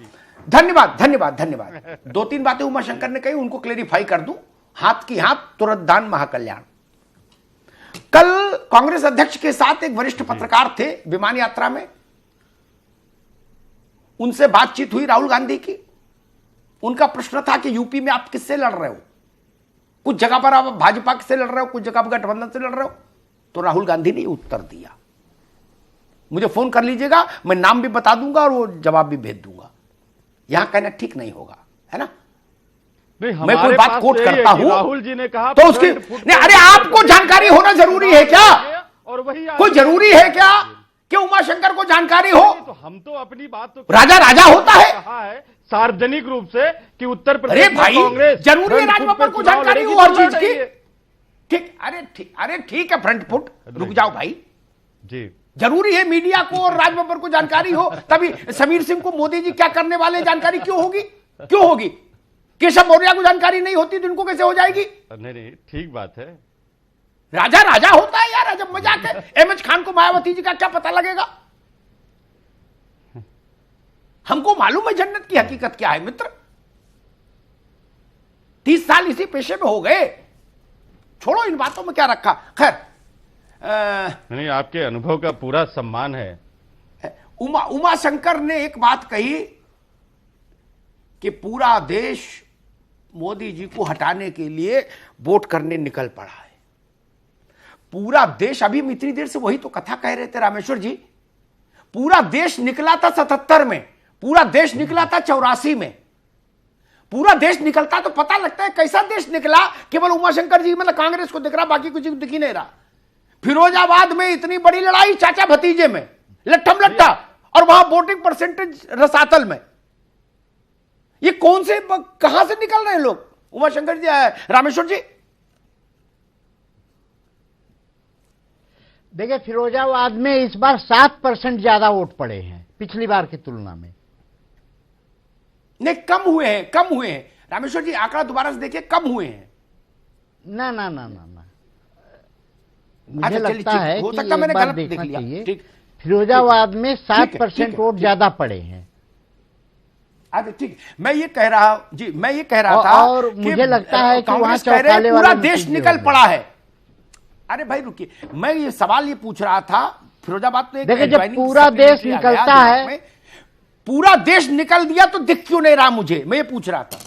धन्यवाद धन्यवाद धन्यवाद। 2-3 बातें उमाशंकर ने कही, उनको क्लेरिफाई कर दूं। हाथ की हाथ तुरंत दान महाकल्याण। कल कांग्रेस अध्यक्ष के साथ एक वरिष्ठ पत्रकार थे विमान यात्रा में, उनसे बातचीत हुई राहुल गांधी की। उनका प्रश्न था कि यूपी में आप किससे लड़ रहे हो? कुछ जगह पर आप भाजपा से लड़ रहे हो, कुछ जगह पर गठबंधन से लड़ रहे हो। तो राहुल गांधी ने उत्तर दिया, मुझे फोन कर लीजिएगा, मैं नाम भी बता दूंगा और वो जवाब भी भेज दूंगा। यहां कहना ठीक नहीं होगा, है ना? मैं कोई बात कोट करता हूं, राहुल जी ने कहा तो उसकी नहीं, अरे आपको जानकारी होना जरूरी है क्या? और वही कोई जरूरी है क्या कि उमाशंकर को जानकारी हो? तो हम तो अपनी बात तो राजा होता है, कहा है सार्वजनिक रूप से कि उत्तर प्रदेश अरे भाई कांग्रेस जरूरी है राजबब्बर को जानकारी हो हर चीज की। ठीक, अरे ठीक है, फ्रंट फुट, रुक जाओ भाई जी। जरूरी है मीडिया को और राजबब्बर को जानकारी हो, तभी समीर सिंह को मोदी जी क्या करने वाले जानकारी क्यों होगी? केशव मौर्य को जानकारी नहीं होती तो इनको कैसे हो जाएगी? नहीं, ठीक बात है। राजा होता है यार, जब मजाक है। एमएच खान को मायावती जी का क्या पता लगेगा? हमको मालूम है जन्नत की हकीकत क्या है मित्र। 30 साल इसी पेशे में हो गए, छोड़ो इन बातों में क्या रखा। खैर, नहीं, आपके अनुभव का पूरा सम्मान है। उमाशंकर ने एक बात कही कि पूरा देश मोदी जी को हटाने के लिए वोट करने निकल पड़ा है। पूरा देश, अभी हम इतनी देर से वही तो कथा कह रहे थे रामेश्वर जी। पूरा देश निकला था 77 में, पूरा देश निकला था 84 में। पूरा देश निकलता तो पता लगता है कैसा देश निकला। केवल उमाशंकर जी मतलब कांग्रेस को दिख रहा, बाकी कुछ दिख ही नहीं रहा। फिरोजाबाद में इतनी बड़ी लड़ाई चाचा भतीजे में, लट्ठम लट्ठा, और वहां वोटिंग परसेंटेज रसातल में। ये कौन से कहां से निकल रहे हैं लोग? उमाशंकर जी, रामेश्वर जी। देखिए, फिरोजाबाद में इस बार 7% ज्यादा वोट पड़े हैं पिछली बार की तुलना में। नहीं, कम हुए हैं रामेश्वर जी, आंकड़ा दोबारा से देखिए, कम हुए हैं। ना मुझे लगता है हो कि सकता मैंने एक बार गलत देख देखना लिया। चाहिए। ठीक, फिरोजाबाद में ठीक है, 7% वोट ज्यादा पड़े हैं। ठीक, मैं ये कह रहा था और मुझे लगता है कि वहां चौकाले पूरा वाले देश नतीजे निकल हो पड़ा है। अरे भाई रुकिए, मैं ये सवाल ये पूछ रहा था, फिरोजाबाद में देखिए जब पूरा देश निकलता है, पूरा देश निकल दिया तो दिख क्यों नहीं रहा मुझे, मैं ये पूछ रहा था।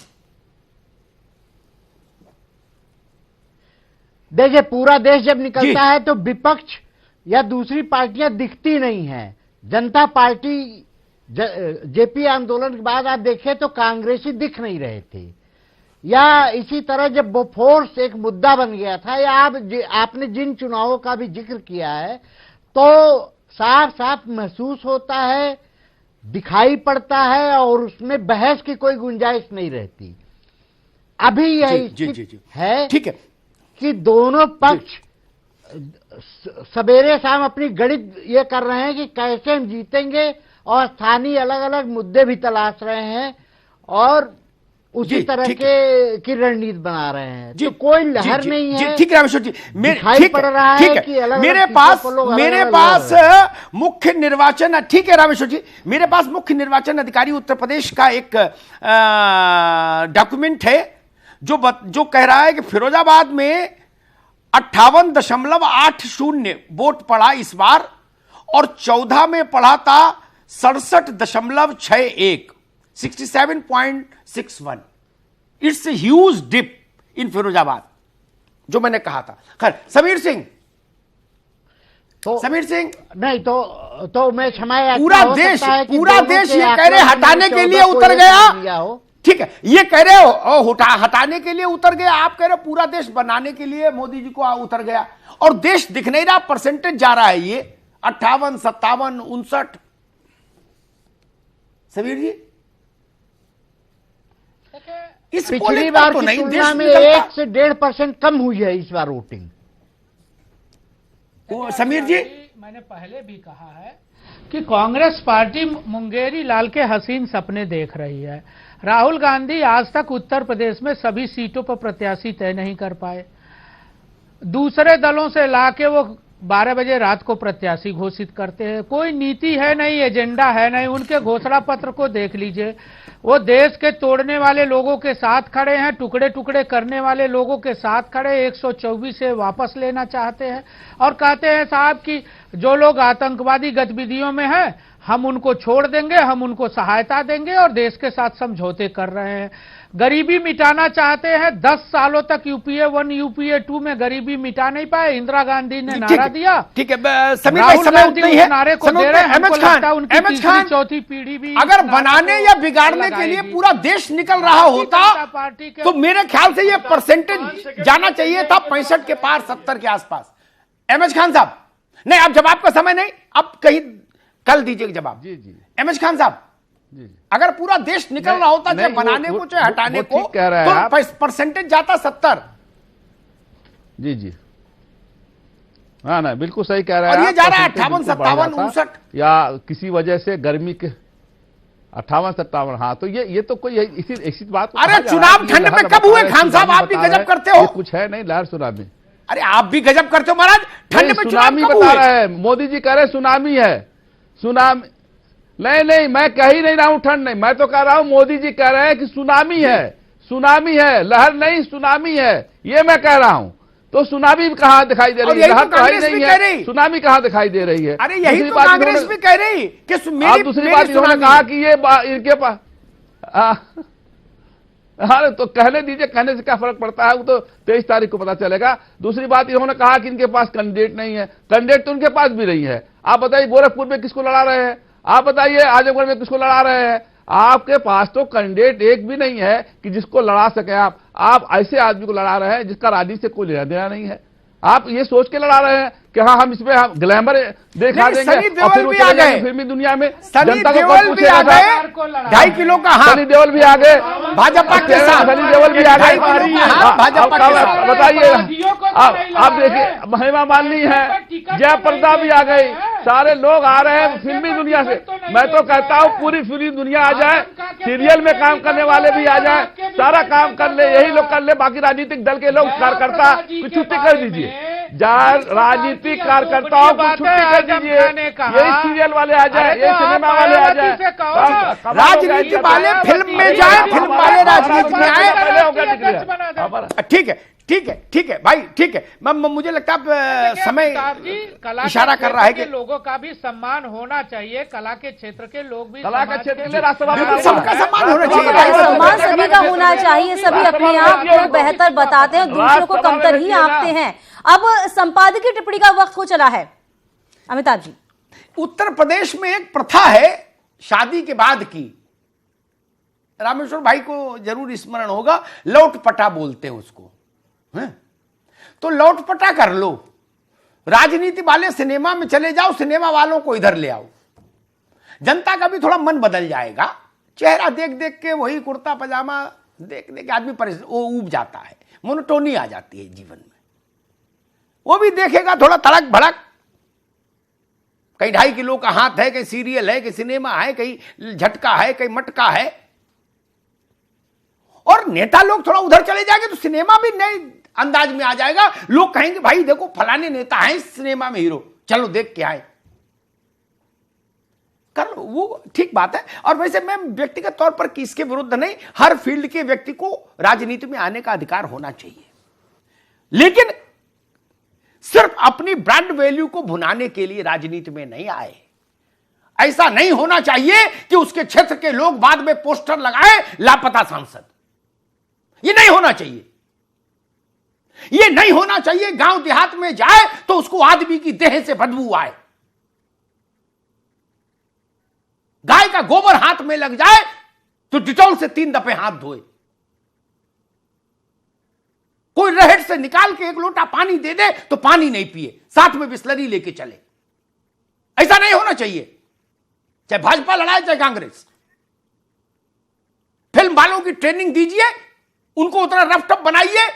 देखिए पूरा देश जब निकलता है तो विपक्ष या दूसरी पार्टियां दिखती नहीं हैं। जनता पार्टी जेपी आंदोलन के बाद आप देखें तो कांग्रेसी दिख नहीं रहे थे, या इसी तरह जब बोफोर्स एक मुद्दा बन गया था, या आपने जिन चुनावों का भी जिक्र किया है, तो साफ साफ महसूस होता है, दिखाई पड़ता है, और उसमें बहस की कोई गुंजाइश नहीं रहती। अभी यही है, ठीक है, कि दोनों पक्ष सवेरे शाम अपनी गणित ये कर रहे हैं कि कैसे हम जीतेंगे, और स्थानीय अलग अलग मुद्दे भी तलाश रहे हैं, और उसी तरह की रणनीति बना रहे हैं। तो कोई लहर नहीं है। ठीक है रामेश्वर जी, दिखाई पड़ रहा है कि अलग मेरे पास मुख्य निर्वाचन, ठीक है रामेश्वर जी, मेरे पास मुख्य निर्वाचन अधिकारी उत्तर प्रदेश का एक डॉक्यूमेंट है जो कह रहा है कि फिरोजाबाद में 58.80 वोट पड़ा इस बार, और 14 में पड़ा था 67.61, 67.61। It's a huge dip in Firozabad, जो मैंने कहा था। खैर समीर सिंह नहीं तो मैं क्षमा पूरा देश ये कह रहे हटाने के लिए उतर गया। ठीक है, ये कह रहे हो हटाने के लिए उतर गया, आप कह रहे हो पूरा देश बनाने के लिए मोदी जी को उतर गया, और देश दिख नहीं रहा, परसेंटेज जा रहा है ये 58, 57, 59। समीर जी इस पिछली बार की तुलना में 1 से 1.5% कम हुई है इस बार वोटिंग। समीर जी मैंने पहले भी कहा है कि कांग्रेस पार्टी मुंगेरी लाल के हसीन सपने देख रही है। राहुल गांधी आज तक उत्तर प्रदेश में सभी सीटों पर प्रत्याशी तय नहीं कर पाए, दूसरे दलों से लाके वो 12 बजे रात को प्रत्याशी घोषित करते हैं। कोई नीति है नहीं, एजेंडा है नहीं। उनके घोषणा पत्र को देख लीजिए, वो देश के तोड़ने वाले लोगों के साथ खड़े हैं, टुकड़े टुकड़े करने वाले लोगों के साथ खड़े, 124 से वापस लेना चाहते हैं, और कहते हैं साहब कि जो लोग आतंकवादी गतिविधियों में हैं हम उनको छोड़ देंगे, हम उनको सहायता देंगे, और देश के साथ समझौते कर रहे हैं। गरीबी मिटाना चाहते हैं, 10 सालों तक यूपीए 1 यूपीए 2 में गरीबी मिटा नहीं पाए। इंदिरा गांधी ने नारा दिया, ठीक है, राहुल गांधी उस नारे को दे रहे हैं। अहमद खान, चौथी पीढ़ी भी अगर बनाने या बिगाड़ने के लिए पूरा देश निकल रहा होता तो मेरे ख्याल से ये परसेंटेज जाना चाहिए था 65 के पार, 70 के आसपास। अहमद खान साहब, नहीं अब जवाब का समय नहीं, अब कहीं कल दीजिए जवाब। जी अहमद खान साहब, अगर पूरा देश निकल रहा होता चाहे बनाने को चाहे हटाने को, तो परसेंटेज जाता 70। जी हाँ ना, बिल्कुल सही कह रहे हैं। और ये जा रहा है 58, 57, 59, या किसी वजह से गर्मी के 58, 57। हाँ, तो ये तो कोई इसी बात। अरे चुनाव ठंड में कब हुए खान साहब? आप भी गजब करते हो। कुछ है नहीं लहर सुनामी। अरे आप भी गजब करते हो महाराज, ठंड में सुनामी बता रहे हैं। मोदी जी कह रहे सुनामी है, सुनामी नहीं, मैं कह ही नहीं रहा हूं ठंड नहीं, मैं तो कह रहा हूं मोदी जी कह रहे हैं कि सुनामी है, लहर नहीं सुनामी है, ये मैं कह रहा हूं। तो सुनामी कहां दिखाई दे रही है? लहर तो ही नहीं है, सुनामी कहां दिखाई दे रही है? अरे यही तो कांग्रेस भी कह रही कि आप दूसरी बात इन्होंने कहा कि ये इनके पास, अरे तो कहने दीजिए, कहने से क्या फर्क पड़ता है, वो तो 23 तारीख को पता चलेगा। दूसरी बात इन्होंने कहा कि इनके पास कैंडिडेट नहीं है, कैंडिडेट तो उनके पास भी नहीं है। आप बताइए गोरखपुर में किसको लड़ा रहे हैं? आप बताइए आजमगढ़ में किसको लड़ा रहे हैं? आपके पास तो कैंडिडेट एक भी नहीं है कि जिसको लड़ा सके। आप ऐसे आदमी को लड़ा रहे हैं जिसका राजनीति से कोई लेना देना नहीं है। आप ये सोच के लड़ा रहे हैं कि हाँ हम इसमें हम ग्लैमर दिखा देंगे और फिर चले जाएंगे फिल्मी दुनिया में। जनता को कौन पूछेगा? 2.5 किलो का सनी देओल भी आ गए भाजपा के साथ, सनी देओल भी आ गए भाजपा के साथ। बताइए आप देखिए, महिमा मालिनी है, जयप्रदा भी आ गई, सारे लोग आ रहे हैं फिल्मी दुनिया से। मैं तो कहता हूँ पूरी फिल्मी दुनिया आ जाए, सीरियल में काम करने वाले भी आ जाए, सारा काम कर ले, यही लोग कर ले, बाकी राजनीतिक दल के लोग कार्यकर्ता कुछ छुट्टी कर दीजिए। राजनीतिक कार्यकर्ताओं को छुट्टी कर दीजिए, यही सीरियल वाले आ जाए, ये सिनेमा वाले आ जाए, राजनीति वाले फिल्म में जाए, फिल्म वाले राजनीति में आए। ठीक है, ठीक है, ठीक है भाई, ठीक है। मुझे लगता है समय इशारा कर रहा है कि लोगों का भी सम्मान होना चाहिए, कला के क्षेत्र के लोग भी, कला के क्षेत्र में राष्ट्रवाद सबका सम्मान होना चाहिए, सम्मान सभी का होना चाहिए। सभी अपने आप को बेहतर बताते हैं, दूसरों को कमतर ही आंकते हैं। अब संपादकीय टिप्पणी का वक्त हो चला है। अमिताभ जी, उत्तर प्रदेश में एक प्रथा है शादी के बाद की, रामेश्वर भाई को जरूर स्मरण होगा, लौटपटा बोलते हैं उसको। तो लौटपटा कर लो, राजनीति वाले सिनेमा में चले जाओ, सिनेमा वालों को इधर ले आओ, जनता का भी थोड़ा मन बदल जाएगा। चेहरा देख देख के वही कुर्ता पजामा देख देख के आदमी वो ऊब जाता है, मोनोटोनी आ जाती है जीवन में। वो भी देखेगा थोड़ा तड़क भड़क, कहीं 2.5 किलो का हाथ है, कहीं सीरियल है, कहीं सिनेमा है, कहीं झटका है, कहीं मटका है। और नेता लोग थोड़ा उधर चले जाएंगे तो सिनेमा भी नए अंदाज में आ जाएगा। लोग कहेंगे भाई देखो फलाने नेता हैं इस सिनेमा में हीरो, चलो देख के आए, कर लो, वो ठीक बात है। और वैसे मैं व्यक्तिगत तौर पर किसके विरुद्ध नहीं, हर फील्ड के व्यक्ति को राजनीति में आने का अधिकार होना चाहिए, लेकिन सिर्फ अपनी ब्रांड वैल्यू को भुनाने के लिए राजनीति में नहीं आए। ऐसा नहीं होना चाहिए कि उसके क्षेत्र के लोग बाद में पोस्टर लगाए लापता सांसद, ये नहीं होना चाहिए। ये नहीं होना चाहिए गांव देहात में जाए तो उसको आदमी की देह से बदबू आए, गाय का गोबर हाथ में लग जाए तो डिटॉल से 3 दफे हाथ धोए, कोई रहट से निकाल के 1 लोटा पानी दे दे तो पानी नहीं पिए, साथ में बिस्लरी लेके चले। ऐसा नहीं होना चाहिए, चाहे भाजपा लड़ाए चाहे कांग्रेस। फिल्म वालों की ट्रेनिंग दीजिए, उनको उतना रफ टफ बनाइए,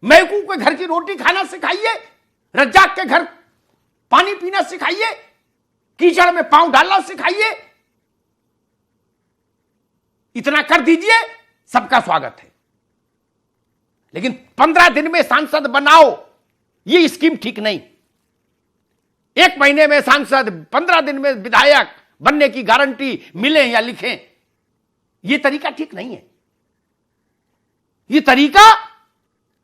महकूब के घर की रोटी खाना सिखाइए, रज्जाक के घर पानी पीना सिखाइए, कीचड़ में पांव डालना सिखाइए। इतना कर दीजिए, सबका स्वागत है। लेकिन 15 दिन में सांसद बनाओ, ये स्कीम ठीक नहीं। 1 महीने में सांसद, 15 दिन में विधायक बनने की गारंटी मिले या लिखें, यह तरीका ठीक नहीं है। यह तरीका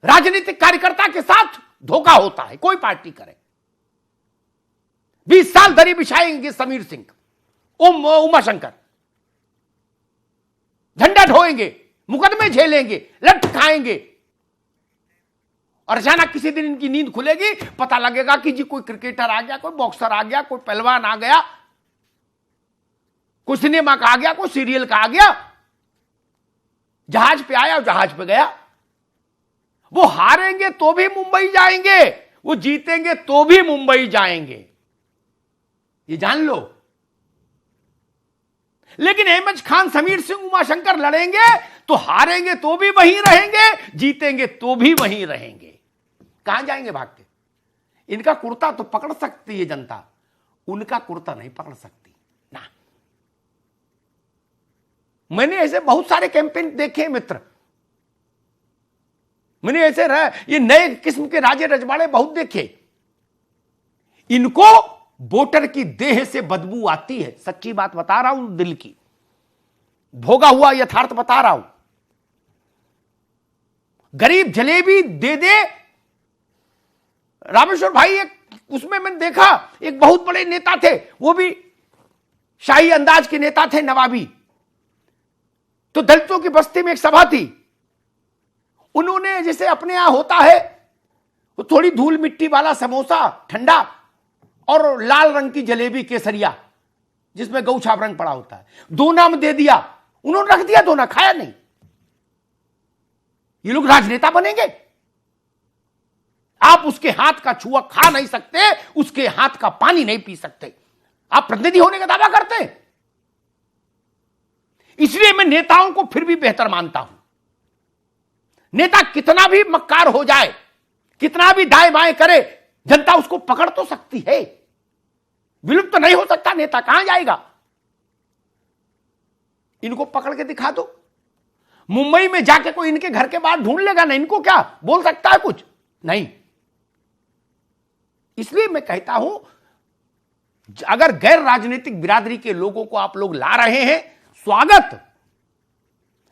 राजनीतिक कार्यकर्ता के साथ धोखा होता है, कोई पार्टी करे। 20 साल दरी बिछाएंगे समीर सिंह, उमाशंकर, झंडा ढोएंगे, मुकदमे झेलेंगे, लट खाएंगे, और अचानक किसी दिन इनकी नींद खुलेगी, पता लगेगा कि जी कोई क्रिकेटर आ गया, कोई बॉक्सर आ गया, कोई पहलवान आ गया, कोई सिनेमा का आ गया, कोई सीरियल का आ गया, जहाज पे आया और जहाज पे गया। वो हारेंगे तो भी मुंबई जाएंगे, वो जीतेंगे तो भी मुंबई जाएंगे, ये जान लो। लेकिन अहमद खान, समीर सिंह, उमाशंकर लड़ेंगे तो हारेंगे तो भी वहीं रहेंगे, जीतेंगे तो भी वहीं रहेंगे। कहां जाएंगे भाग के? इनका कुर्ता तो पकड़ सकती है जनता, उनका कुर्ता नहीं पकड़ सकती ना। मैंने ऐसे बहुत सारे कैंपेन देखे मित्र, मैंने ऐसे ये नए किस्म के राजे रजवाड़े बहुत देखे। इनको वोटर की देह से बदबू आती है, सच्ची बात बता रहा हूं, दिल की, भोगा हुआ यथार्थ बता रहा हूं। गरीब जलेबी दे दे, रामेश्वर भाई एक उसमें मैंने देखा, एक बहुत बड़े नेता थे, वो भी शाही अंदाज के नेता थे, नवाबी। तो दलितों की बस्ती में एक सभा थी, उन्होंने जैसे अपने यहां होता है, वो थोड़ी धूल मिट्टी वाला समोसा ठंडा और लाल रंग की जलेबी केसरिया जिसमें गौछाप रंग पड़ा होता है, दोना में दे दिया। उन्होंने रख दिया दोना, खाया नहीं। ये लोग राजनेता बनेंगे? आप उसके हाथ का छुआ खा नहीं सकते, उसके हाथ का पानी नहीं पी सकते, आप प्रतिनिधि होने का दावा करते हैं। इसलिए मैं नेताओं को फिर भी बेहतर मानता हूं। नेता कितना भी मक्कार हो जाए, कितना भी दाएं बाएं करे, जनता उसको पकड़ तो सकती है, विलुप्त तो नहीं हो सकता। नेता कहां जाएगा? इनको पकड़ के दिखा दो। मुंबई में जाके कोई इनके घर के बाहर ढूंढ लेगा ना, इनको क्या बोल सकता है कुछ? नहीं। इसलिए मैं कहता हूं, अगर गैर राजनीतिक बिरादरी के लोगों को आप लोग ला रहे हैं, स्वागत।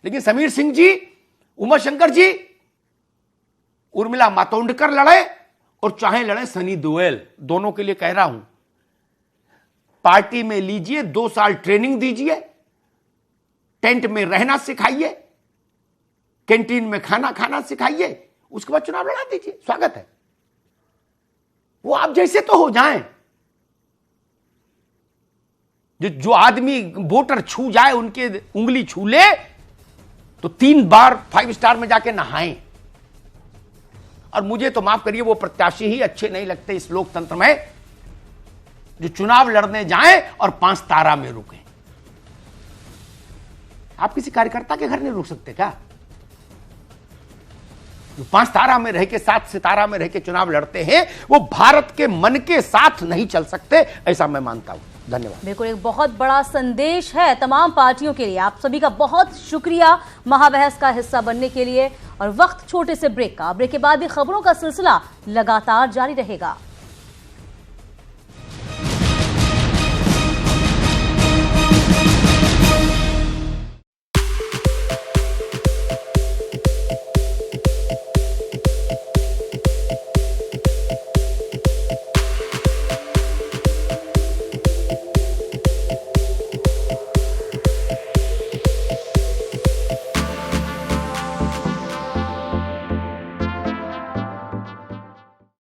लेकिन समीर सिंह जी, उमाशंकर जी, उर्मिला मातोंडकर लड़े और चाहे लड़े सनी देओल, दोनों के लिए कह रहा हूं, पार्टी में लीजिए, 2 साल ट्रेनिंग दीजिए, टेंट में रहना सिखाइए, कैंटीन में खाना खाना सिखाइए, उसके बाद चुनाव लड़ा दीजिए, स्वागत है। वो आप जैसे तो हो जाएं। जो आदमी वोटर छू जाए, उनके उंगली छू ले तो 3 बार 5 स्टार में जाके नहाएं। और मुझे तो माफ करिए, वो प्रत्याशी ही अच्छे नहीं लगते इस लोकतंत्र में जो चुनाव लड़ने जाएं और 5 तारा में रुकें। आप किसी कार्यकर्ता के घर नहीं रुक सकते क्या? जो 5 तारा में रह के, 7 सितारा में रह के चुनाव लड़ते हैं, वो भारत के मन के साथ नहीं चल सकते, ऐसा मैं मानता हूं। धन्यवाद। बिल्कुल, एक बहुत बड़ा संदेश है तमाम पार्टियों के लिए। आप सभी का बहुत शुक्रिया महाबहस का हिस्सा बनने के लिए। और वक्त छोटे से ब्रेक का, ब्रेक के बाद भी खबरों का सिलसिला लगातार जारी रहेगा।